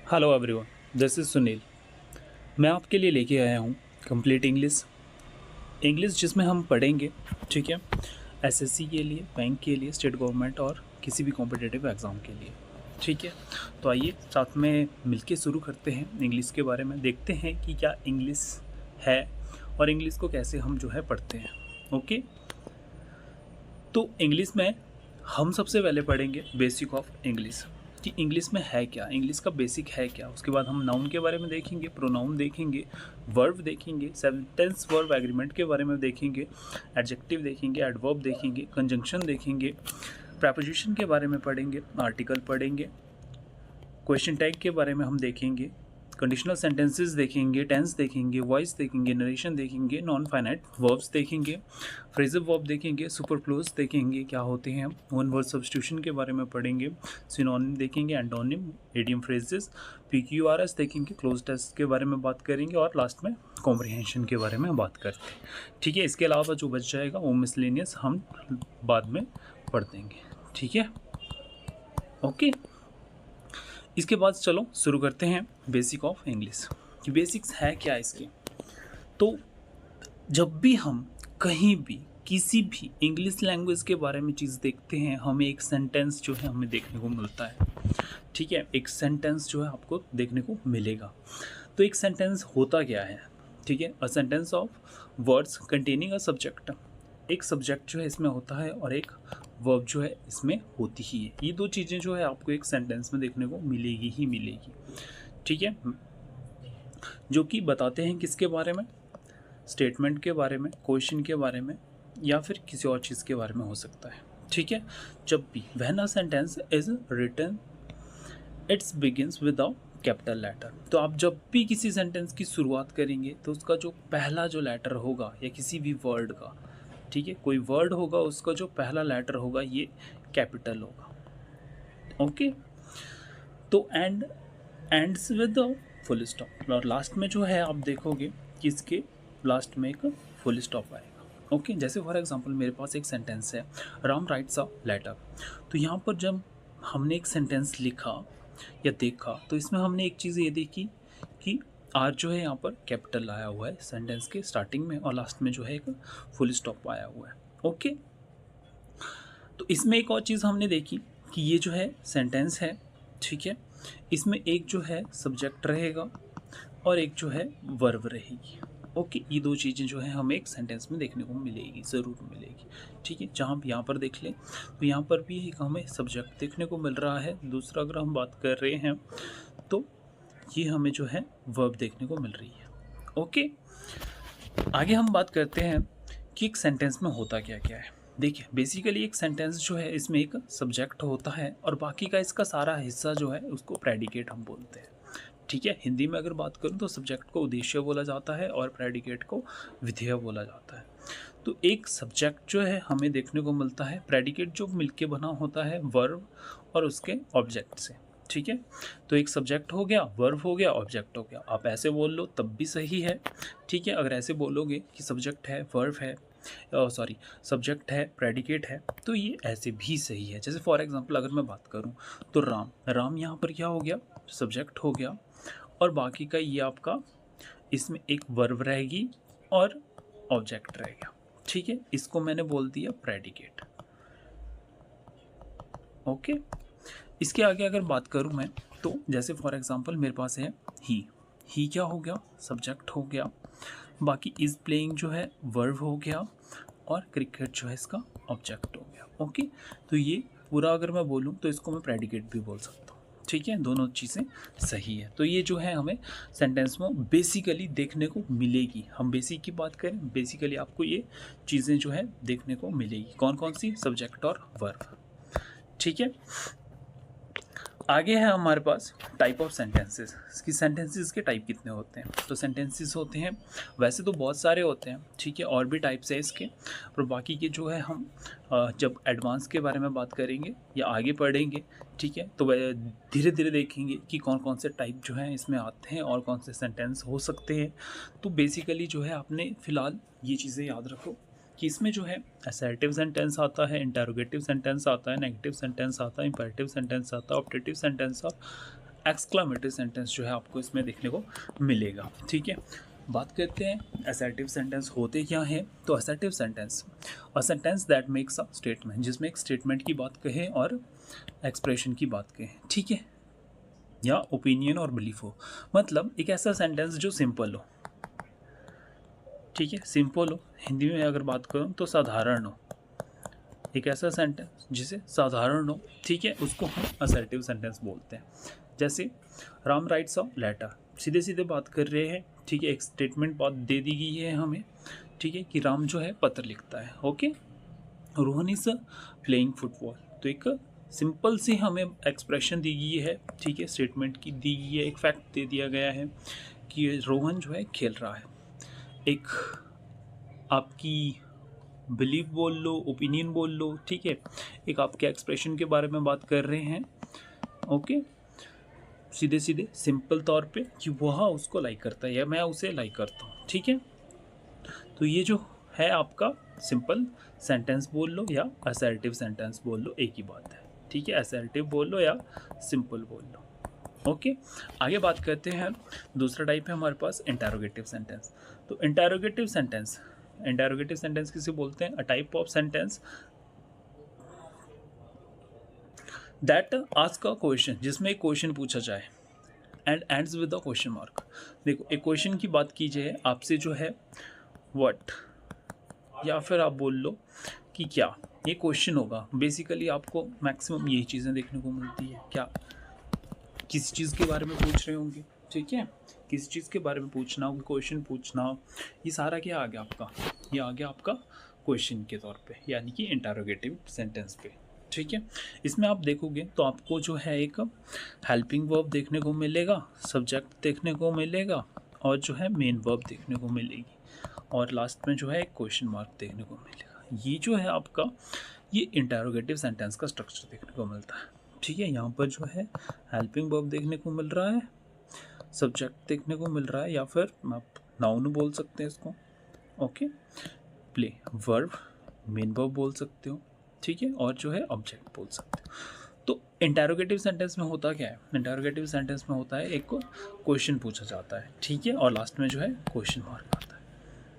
Hello everyone, this is Sunil. मैं आपके लिए लेके आया हूँ कंप्लीट इंग्लिश। इंग्लिश जिसमें हम पढ़ेंगे, ठीक है, एसएससी के लिए, बैंक के लिए, स्टेट गवर्नमेंट और किसी भी कॉम्पिटिटिव एग्ज़ाम के लिए, ठीक है। तो आइए साथ में मिलके शुरू करते हैं। इंग्लिश के बारे में देखते हैं कि क्या इंग्लिश है और इंग्लिश को कैसे हम जो है पढ़ते हैं। ओके, तो इंग्लिश में हम सबसे पहले पढ़ेंगे बेसिक ऑफ इंग्लिश कि इंग्लिश में है क्या, इंग्लिश का बेसिक है क्या। उसके बाद हम नाउन के बारे में देखेंगे, प्रोनाउन देखेंगे, वर्ब देखेंगे, सेंटेंस वर्ब एग्रीमेंट के बारे में देखेंगे, एडजेक्टिव देखेंगे, एडवर्ब देखेंगे, कंजंक्शन देखेंगे, प्रपोजिशन के बारे में पढ़ेंगे, आर्टिकल पढ़ेंगे, क्वेश्चन टैग के बारे में हम देखेंगे, कंडीशनल सेंटेंसेस देखेंगे, टेंस देखेंगे, वॉइस देखेंगे, नरेशन देखेंगे, नॉन फाइनाइट वर्ब्स देखेंगे, फ्रेजल वर्ब देखेंगे, सुपरफ्लूस देखेंगे क्या होते हैं, वन वर्ड सब्स्टिट्यूशन के बारे में पढ़ेंगे, सिनोनिम देखेंगे, एंटोनिम, इडियम फ्रेजेस, पीक्यूआरएस देखेंगे, क्लोज टेस्ट के बारे में बात करेंगे और लास्ट में कॉम्प्रिहेंशन के बारे में बात करते हैं। ठीक है, इसके अलावा जो बच जाएगा वो मिसलेनियस हम बाद में पढ़ देंगे। ठीक है, ओके। इसके बाद चलो शुरू करते हैं बेसिक ऑफ इंग्लिश कि बेसिक्स है क्या इसके। तो जब भी हम कहीं भी किसी भी इंग्लिश लैंग्वेज के बारे में चीज़ देखते हैं, हमें एक सेंटेंस जो है हमें देखने को मिलता है। ठीक है, एक सेंटेंस जो है आपको देखने को मिलेगा। तो एक सेंटेंस होता क्या है? ठीक है, a sentence of words containing a subject. एक सब्जेक्ट जो है इसमें होता है और एक वर्ब जो है इसमें होती ही है। ये दो चीज़ें जो है आपको एक सेंटेंस में देखने को मिलेगी ही मिलेगी। ठीक है, जो कि बताते हैं किसके बारे में? स्टेटमेंट के बारे में, क्वेश्चन के बारे में या फिर किसी और चीज़ के बारे में हो सकता है। ठीक है, जब भी when a sentence is written it's begins with a capital letter. तो आप जब भी किसी सेंटेंस की शुरुआत करेंगे तो उसका जो पहला जो लेटर होगा या किसी भी वर्ड का, ठीक है, कोई वर्ड होगा उसका जो पहला लेटर होगा ये कैपिटल होगा। ओके, तो ends with a full stop और लास्ट में जो है आप देखोगे कि इसके लास्ट में एक फुल स्टॉप आएगा। ओके, जैसे फॉर एग्जांपल मेरे पास एक सेंटेंस है, राम राइट्स अ लेटर। तो यहाँ पर जब हमने एक सेंटेंस लिखा या देखा तो इसमें हमने एक चीज़ ये देखी कि आर जो है यहाँ पर कैपिटल आया हुआ है सेंटेंस के स्टार्टिंग में और लास्ट में जो है एक फुल स्टॉप आया हुआ है। ओके, तो इसमें एक और चीज़ हमने देखी कि ये जो है सेंटेंस है, ठीक है, इसमें एक जो है सब्जेक्ट रहेगा और एक जो है वर्ब रहेगी। ओके, ये दो चीज़ें जो है हमें एक सेंटेंस में देखने को मिलेगी, ज़रूर मिलेगी। ठीक है, जहाँ यहाँ पर देख लें तो यहाँ पर भी एक हमें सब्जेक्ट देखने को मिल रहा है। दूसरा अगर हम बात कर रहे हैं तो ये हमें जो है वर्ब देखने को मिल रही है। ओके, आगे हम बात करते हैं कि एक सेंटेंस में होता क्या क्या है। देखिए, बेसिकली एक सेंटेंस जो है इसमें एक सब्जेक्ट होता है और बाकी का इसका सारा हिस्सा जो है उसको प्रेडिकेट हम बोलते हैं। ठीक है, हिंदी में अगर बात करूँ तो सब्जेक्ट को उद्देश्य बोला जाता है और प्रेडिकेट को विधेय बोला जाता है। तो एक सब्जेक्ट जो है हमें देखने को मिलता है, प्रेडिकेट जो मिलके बना होता है वर्ब और उसके ऑब्जेक्ट से। ठीक है, तो एक सब्जेक्ट हो गया, वर्ब हो गया, ऑब्जेक्ट हो गया। आप ऐसे बोल लो तब भी सही है। ठीक है, अगर ऐसे बोलोगे कि सब्जेक्ट है, वर्ब है, सॉरी, सब्जेक्ट है, प्रेडिकेट है, तो ये ऐसे भी सही है। जैसे फॉर एग्जांपल अगर मैं बात करूं तो राम, राम यहाँ पर क्या हो गया? सब्जेक्ट हो गया और बाकी का ये आपका इसमें एक वर्ब रहेगी और ऑब्जेक्ट रहेगा। ठीक है, इसको मैंने बोल दिया प्रेडिकेट। ओके, इसके आगे अगर बात करूं मैं तो जैसे फॉर एग्जांपल मेरे पास है ही क्या हो गया? सब्जेक्ट हो गया, बाकी इज प्लेइंग जो है वर्ब हो गया और क्रिकेट जो है इसका ऑब्जेक्ट हो गया। ओके, तो ये पूरा अगर मैं बोलूँ तो इसको मैं प्रेडिकेट भी बोल सकता हूँ। ठीक है, दोनों चीज़ें सही है। तो ये जो है हमें सेंटेंस में बेसिकली देखने को मिलेगी। हम बेसिक की बात करें, बेसिकली आपको ये चीज़ें जो है देखने को मिलेगी। कौन कौन सी? सब्जेक्ट और वर्ब। ठीक है, आगे है हमारे पास टाइप ऑफ सेंटेंसेस कि सेंटेंसेस के टाइप कितने होते हैं। तो सेंटेंसेस होते हैं, वैसे तो बहुत सारे होते हैं, ठीक है, और भी टाइप्स है इसके, पर बाकी के जो है हम जब एडवांस के बारे में बात करेंगे या आगे पढ़ेंगे, ठीक है, तो वह धीरे धीरे देखेंगे कि कौन कौन से टाइप जो हैं इसमें आते हैं और कौन से सेंटेंस हो सकते हैं। तो बेसिकली जो है आपने फ़िलहाल ये चीज़ें याद रखो कि इसमें जो है असर्टिव सेंटेंस आता है, इंटरोगेटिव सेंटेंस आता है, नेगेटिव सेंटेंस आता है, इंपेरेटिव सेंटेंस आता है, ऑप्टेटिव सेंटेंस और एक्सक्लामेटरी सेंटेंस जो है आपको इसमें देखने को मिलेगा। ठीक है, बात करते हैं असर्टिव सेंटेंस होते क्या हैं। तो assertive sentence, a sentence that makes a statement, जिसमें एक स्टेटमेंट की बात कहे और एक्सप्रेशन की बात कहे, ठीक है, या ओपिनियन और बिलीफ हो। मतलब एक ऐसा सेंटेंस जो सिंपल हो, ठीक है, सिंपल हो, हिंदी में अगर बात करूँ तो साधारण हो, एक ऐसा सेंटेंस जिसे साधारण हो, ठीक है, उसको हम असर्टिव सेंटेंस बोलते हैं। जैसे राम राइट्स अ लेटर, सीधे सीधे बात कर रहे हैं, ठीक है, एक स्टेटमेंट बात दे दी गई है हमें, ठीक है, कि राम जो है पत्र लिखता है। Okay, Rohan is playing football, तो एक सिंपल सी हमें एक्सप्रेशन दी गई है, ठीक है, स्टेटमेंट की दी गई है, एक फैक्ट दे दिया गया है कि रोहन जो है खेल रहा है। एक आपकी बिलीव बोल लो, ओपिनियन बोल लो, ठीक है, एक आपके एक्सप्रेशन के बारे में बात कर रहे हैं। ओके, सीधे सीधे सिंपल तौर पे कि वह उसको लाइक करता है या मैं उसे लाइक करता हूँ, ठीक है। तो ये जो है आपका सिंपल सेंटेंस बोल लो या असर्टिव सेंटेंस बोल लो, एक ही बात है, ठीक है, असर्टिव बोल लो या सिंपल बोल लो। ओके, आगे बात करते हैं। दूसरा टाइप है हमारे पास इंटरोगेटिव सेंटेंस। तो इंटरोगेटिव सेंटेंस किसे बोलते हैं? A type of sentence that ask a question, जिसमें एक क्वेश्चन पूछा जाए and ends with a question mark. देखो, एक क्वेश्चन की बात की जाए आपसे जो है व्हाट, या फिर आप बोल लो कि क्या, ये क्वेश्चन होगा। बेसिकली आपको मैक्सिमम यही चीज़ें देखने को मिलती है। क्या, किसी चीज़ के बारे में पूछ रहे होंगे, ठीक है, किसी चीज़ के बारे में पूछना, क्वेश्चन पूछना, ये सारा क्या आ गया आपका, ये आ गया आपका क्वेश्चन के तौर पे, यानी कि इंटरोगेटिव सेंटेंस पे, ठीक है। इसमें आप देखोगे तो आपको जो है एक हेल्पिंग वर्ब देखने को मिलेगा, सब्जेक्ट देखने को मिलेगा, और जो है मेन वर्ब देखने को मिलेगी, और लास्ट में जो है एक क्वेश्चन मार्क देखने को मिलेगा। ये जो है आपका, ये इंटरोगेटिव सेंटेंस का स्ट्रक्चर देखने को मिलता है, ठीक है। यहाँ पर जो है हेल्पिंग वर्ब देखने को मिल रहा है, सब्जेक्ट देखने को मिल रहा है, या फिर आप नाउन बोल सकते हैं इसको, okay, play verb, main verb बोल सकते हो, ठीक है, और जो है ऑब्जेक्ट बोल सकते हो। तो इंटरोगेटिव सेंटेंस में होता क्या है? इंटरोगेटिव सेंटेंस में होता है एक क्वेश्चन पूछा जाता है, ठीक है, और लास्ट में जो है क्वेश्चन मार्क आता है।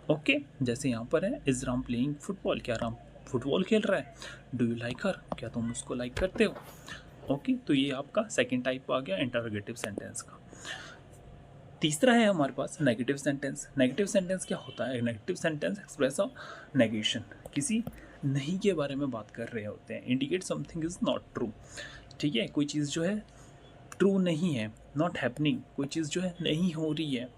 ओके, जैसे यहाँ पर है, इज राम प्लेइंग फुटबॉल, क्या राम फुटबॉल खेल रहा है? डू यू लाइक हर, क्या तुम उसको लाइक करते हो? ओके, तो ये आपका सेकंड टाइप आ गया इंटरोगेटिव सेंटेंस का। तीसरा है हमारे पास नेगेटिव सेंटेंस। नेगेटिव सेंटेंस क्या होता है? नेगेटिव सेंटेंस एक्सप्रेस अ नेगेशन, किसी नहीं के बारे में बात कर रहे होते हैं, indicate something is not true, ठीक है, कोई चीज़ जो है ट्रू नहीं है, नॉट हैपनिंग, कोई चीज़ जो है नहीं हो रही है,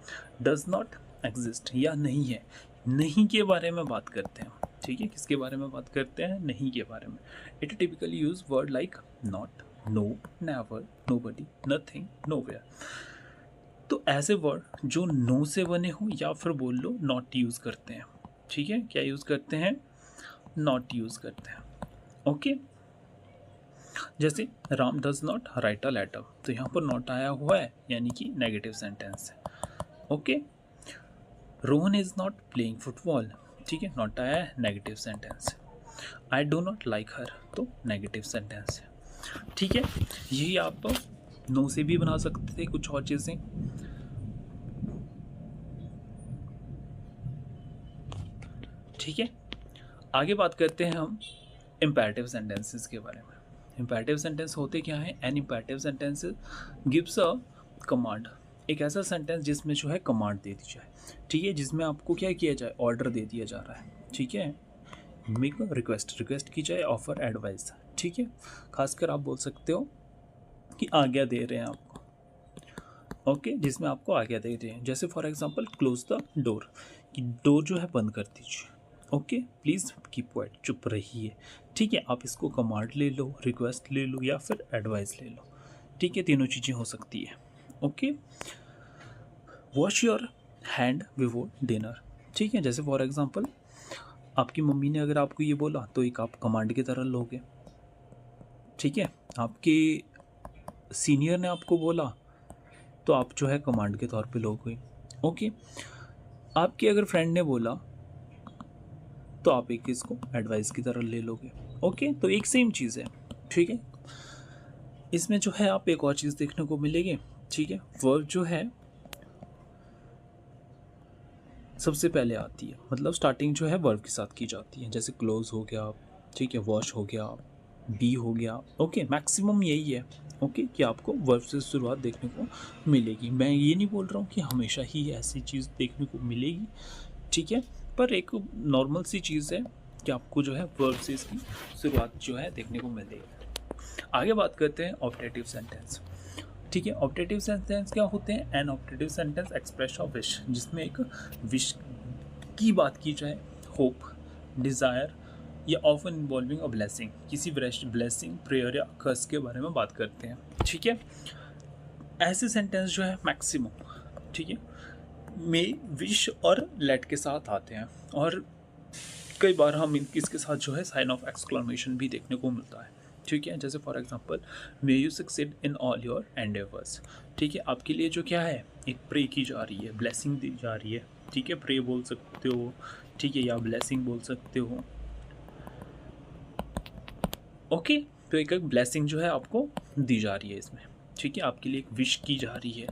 डज नॉट एग्जिस्ट, या नहीं है, नहीं के बारे में बात करते हैं, ठीक है, किसके बारे में बात करते हैं? नहीं के बारे में। It typically use word like not, no, never, nobody, nothing, nowhere. तो ऐसे वर्ड जो नो से बने हो या फिर बोल लो नॉट यूज़ करते हैं, ठीक है, क्या यूज़ करते हैं? नॉट यूज़ करते हैं। ओके, जैसे Ram does not write a letter, तो यहाँ पर नॉट आया हुआ है, यानी कि नेगेटिव सेंटेंस है। Okay, Rohan is not playing football, ठीक है, नॉट आया है, नेगेटिव सेंटेंस है। I do not like her, तो नेगेटिव सेंटेंस है, ठीक है। यही आप नो से भी बना सकते थे कुछ और चीज़ें, ठीक है। आगे बात करते हैं हम इम्पेरेटिव सेंटेंसेस के बारे में। इम्पेरेटिव सेंटेंस होते क्या है? An imperative sentence gives a command, एक ऐसा सेंटेंस जिसमें जो है कमांड दे दी जाए, ठीक है, जिसमें आपको क्या किया जाए? ऑर्डर दे दिया जा रहा है, ठीक है, मेक रिक्वेस्ट की जाए, ऑफर, एडवाइस, ठीक है, खासकर आप बोल सकते हो कि आज्ञा दे रहे हैं आपको, ओके, जिसमें आपको आज्ञा दे रहे हैं। जैसे for example close the door, कि डोर जो है बंद कर दीजिए, ओके, प्लीज़ कीप क्वाइट, चुप रहिए, ठीक है। आप इसको कमांड ले लो, रिक्वेस्ट ले लो, या फिर एडवाइस ले लो, ठीक है, तीनों चीज़ें हो सकती है। Okay, wash your hand before dinner, ठीक है, जैसे फॉर एग्जांपल आपकी मम्मी ने अगर आपको ये बोला तो एक आप कमांड की तरह लोगे, ठीक है, आपके सीनियर ने आपको बोला तो आप जो है कमांड के तौर पे लोगे। ओके, आपके अगर फ्रेंड ने बोला तो आप एक इसको एडवाइस की तरह ले लोगे। ओके, तो एक सेम चीज़ है, ठीक है। इसमें जो है आप एक और चीज़ देखने को मिलेगी, ठीक है। वर्ब जो है सबसे पहले आती है, मतलब स्टार्टिंग जो है वर्ब के साथ की जाती है, जैसे क्लोज हो गया, ठीक है, वॉश हो गया, बी हो गया। ओके, मैक्सिमम यही है। ओके, कि आपको वर्ब से शुरुआत देखने को मिलेगी। मैं ये नहीं बोल रहा हूँ कि हमेशा ही ऐसी चीज़ देखने को मिलेगी, ठीक है, पर एक नॉर्मल सी चीज़ है कि आपको जो है वर्ब से इसकी शुरुआत जो है देखने को मिलेगी। आगे बात करते हैं ऑप्टेटिव सेंटेंस, ठीक है। ऑप्टेटिव सेंटेंस क्या होते हैं? An optative sentence express of wish, जिसमें एक विश की बात की जाए, होप, डिज़ायर या ऑफन इन्वॉल्विंग अ ब्लेसिंग, किसी ब्लेसिंग, प्रेयर या कर्स के बारे में बात करते हैं, ठीक है। ऐसे सेंटेंस जो है मैक्सिमम, ठीक है, में विश और लेट के साथ आते हैं, और कई बार हम इसके साथ जो है साइन ऑफ एक्सक्लेमेशन भी देखने को मिलता है, ठीक है। जैसे for example, may you succeed in all your endeavours, ठीक है। आपके लिए जो क्या है, एक प्रे की जा रही है, ब्लेसिंग दी जा रही है, ठीक है। प्रे बोल सकते हो, ठीक है, या ब्लेसिंग बोल सकते हो। ओके, तो एक ब्लेसिंग जो है आपको दी जा रही है इसमें, ठीक है। आपके लिए एक विश की जा रही है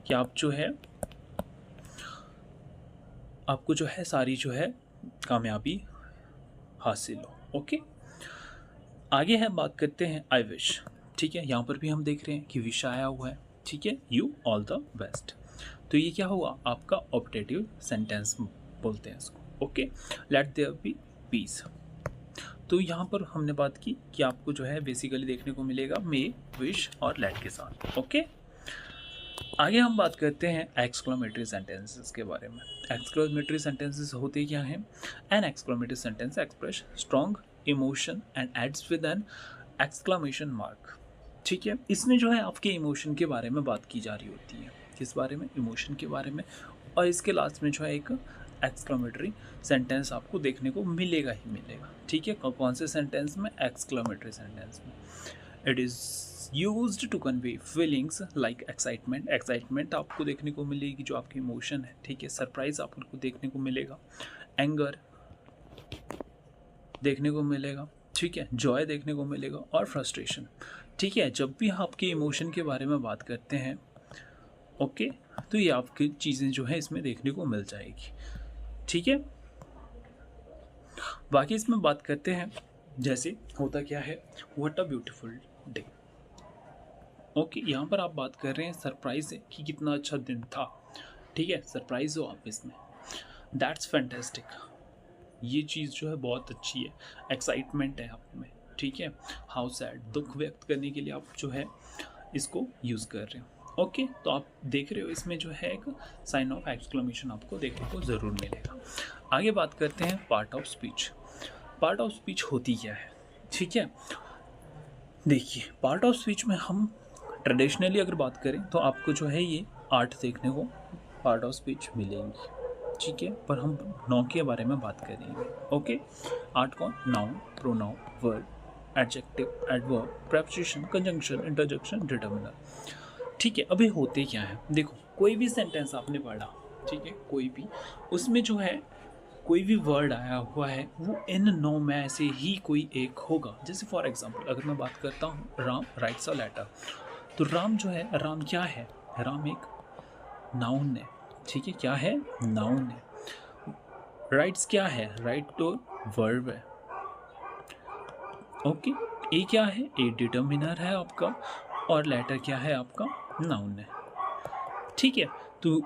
कि आप जो है, आपको जो है सारी जो है कामयाबी हासिल हो। ओके, आगे हम बात करते हैं आई विश, ठीक है। यहाँ पर भी हम देख रहे हैं कि विश आया हुआ है, ठीक है, यू ऑल द बेस्ट। तो ये क्या हुआ, आपका ऑप्टेटिव सेंटेंस बोलते हैं इसको। Okay, let there be peace. तो यहाँ पर हमने बात की कि आपको जो है बेसिकली देखने को मिलेगा मे, विश और लेट के साथ। ओके, आगे हम बात करते हैं एक्सक्लेमेटरी सेंटेंसेस के बारे में। एक्सक्लेमेटरी सेंटेंसेस होते क्या हैं? An exclamatory sentence express strong emotion and ends with an exclamation mark, ठीक है। इसमें जो है आपके इमोशन के बारे में बात की जा रही होती है। किस बारे में? इमोशन के बारे में। और इसके लास्ट में जो है एक एक्सक्लेमेटरी सेंटेंस आपको देखने को मिलेगा ही मिलेगा, ठीक है। कौन से सेंटेंस में? एक्सक्लेमेटरी सेंटेंस में। It is used to convey feelings like excitement, excitement आपको देखने को मिलेगी जो आपकी इमोशन है, ठीक है। सरप्राइज आपको देखने को मिलेगा, एंगर देखने को मिलेगा, ठीक है, जॉय देखने को मिलेगा और फ्रस्ट्रेशन, ठीक है। जब भी आपके इमोशन के बारे में बात करते हैं, ओके, तो ये आपकी चीज़ें जो है इसमें देखने को मिल जाएगी, ठीक है। बाकी इसमें बात करते हैं, जैसे होता क्या है, what a beautiful day. Okay, यहाँ पर आप बात कर रहे हैं सरप्राइज है कि कितना अच्छा दिन था, ठीक है, सरप्राइज हो आप इसमें, दैट्स फैंटास्टिक, ये चीज़ जो है बहुत अच्छी है, एक्साइटमेंट है आप में, ठीक है। हाउ सैड, दुख व्यक्त करने के लिए आप जो है इसको यूज़ कर रहे हो। ओके, तो आप देख रहे हो इसमें जो है एक साइन ऑफ एक्सक्लेमेशन आपको देखने को ज़रूर मिलेगा। आगे बात करते हैं part of speech. Part of speech होती क्या है, ठीक है। देखिए, पार्ट ऑफ स्पीच में हम ट्रेडिशनली अगर बात करें तो आपको जो है ये 8 देखने को पार्ट ऑफ स्पीच मिलेंगी, ठीक है, पर हम 9 के बारे में बात करेंगे। ओके, 8 कौन? Noun, pronoun, verb, adjective, adverb, preposition, conjunction, interjection, determiner, ठीक है। अभी होते क्या है, देखो, कोई भी सेंटेंस आपने पढ़ा, ठीक है, कोई भी, उसमें जो है कोई भी वर्ड आया हुआ है वो इन 9 में से ही कोई एक होगा। जैसे फॉर एग्जांपल अगर मैं बात करता हूँ, राम राइट्स अ लेटर, तो राम जो है, राम क्या है? राम एक नाउन है, ठीक है, क्या है? नाउन है। राइट्स क्या है? राइट तो वर्ब है। ओके, ए क्या है? ए डिटर्मिनर है आपका, और लेटर क्या है आपका? नाउन है, ठीक है। तो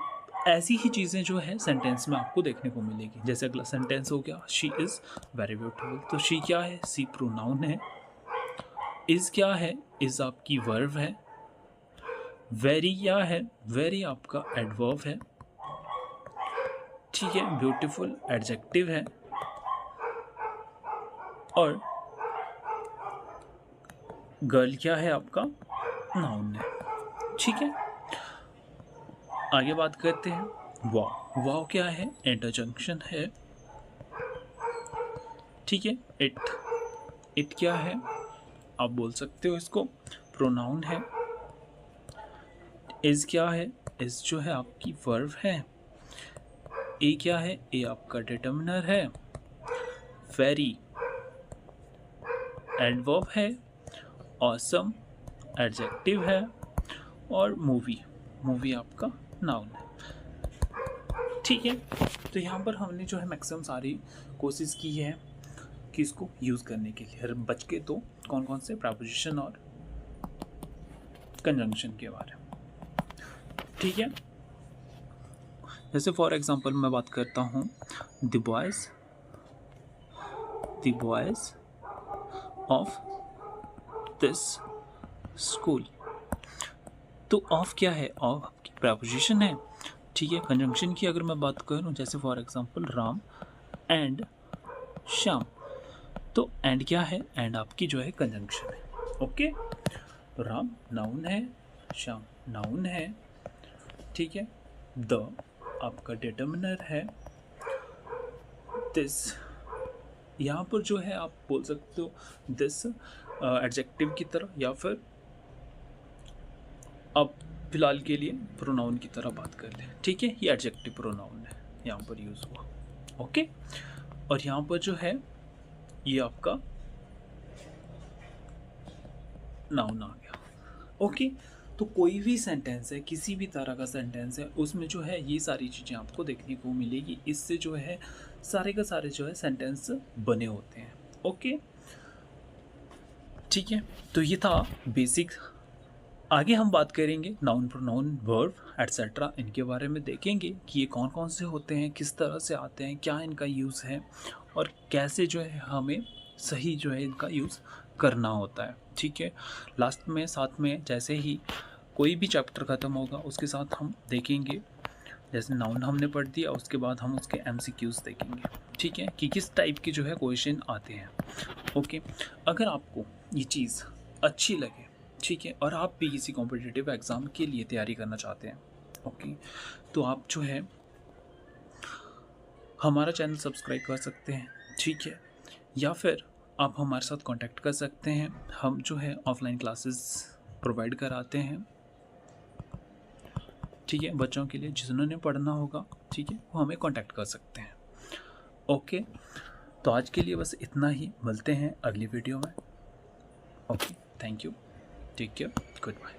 ऐसी ही चीज़ें जो है सेंटेंस में आपको देखने को मिलेगी। जैसे अगला सेंटेंस हो गया, शी इज़ वेरी ब्यूटीफुल, तो शी क्या है? सी प्रोनाउन है। इज़ क्या है? इज़ आपकी वर्ब है। वेरी क्या है? वेरी आपका एडवर्ब है, ठीक है। ब्यूटीफुल एडजेक्टिव है, और गर्ल क्या है आपका? नाउन है, ठीक है। आगे बात करते हैं वाव। वाव क्या है? इंटरजंक्शन है, ठीक है। इट क्या है? आप बोल सकते हो इसको प्रोनाउन है। इज क्या है? इज जो है आपकी वर्ब है। ए क्या है? ए आपका डिटर्मिनर है। वेरी एडवर्ब है। ऑसम एडजेक्टिव है, और मूवी आपका नाउन है। ठीक है, तो यहाँ पर हमने जो है मैक्सिमम सारी कोशिश की है कि इसको यूज़ करने के लिए। बच के तो कौन कौन से प्रपोजिशन और कंजंक्शन के बारे में। ठीक है, जैसे फॉर एग्जांपल मैं बात करता हूँ the boys of this school. तो ऑफ क्या है? ऑफ आपकी प्रपोजिशन है। ठीक है, कंजंक्शन की अगर मैं बात करूँ, जैसे for example Ram and Shyam, तो एंड क्या है? एंड आपकी जो है कंजंक्शन है। ओके, तो राम नाउन है, श्याम नाउन है। ठीक है, द आपका डिटर्मिनर है, दिस यहाँ पर जो है आप बोल सकते हो दिस एडजेक्टिव की तरह, या फिर अब फिलहाल के लिए प्रोनाउन की तरह बात कर लें। ठीक है, ये एडजेक्टिव प्रोनाउन है, यहाँ पर यूज़ हुआ। ओके, और यहाँ पर जो है ये आपका नाउन आ गया। ओके, तो कोई भी सेंटेंस है, किसी भी तरह का सेंटेंस है, उसमें जो है ये सारी चीज़ें आपको देखने को मिलेगी। इससे जो है सारे का सारे जो है सेंटेंस बने होते हैं। ओके, ठीक है, तो ये था बेसिक। आगे हम बात करेंगे नाउन, प्रोनाउन, वर्ब एटसेट्रा, इनके बारे में देखेंगे कि ये कौन कौन से होते हैं, किस तरह से आते हैं, क्या इनका यूज़ है, और कैसे जो है हमें सही जो है इनका यूज़ करना होता है। ठीक है, लास्ट में साथ में जैसे ही कोई भी चैप्टर ख़त्म होगा उसके साथ हम देखेंगे, जैसे नाउन हमने पढ़ दिया, उसके बाद हम उसके MCQs देखेंगे। ठीक है, कि किस टाइप के जो है क्वेश्चन आते हैं। ओके, अगर आपको ये चीज़ अच्छी लगे, ठीक है, और आप भी किसी कॉम्पिटिटिव एग्ज़ाम के लिए तैयारी करना चाहते हैं, ओके, तो आप जो है हमारा चैनल सब्सक्राइब कर सकते हैं। ठीक है, या फिर आप हमारे साथ कांटेक्ट कर सकते हैं। हम जो है ऑफलाइन क्लासेस प्रोवाइड कराते हैं। ठीक है, बच्चों के लिए जिन्होंने पढ़ना होगा, ठीक है, वो हमें कांटेक्ट कर सकते हैं। ओके, तो आज के लिए बस इतना ही, मिलते हैं अगली वीडियो में। Okay, thank you, take care, good bye.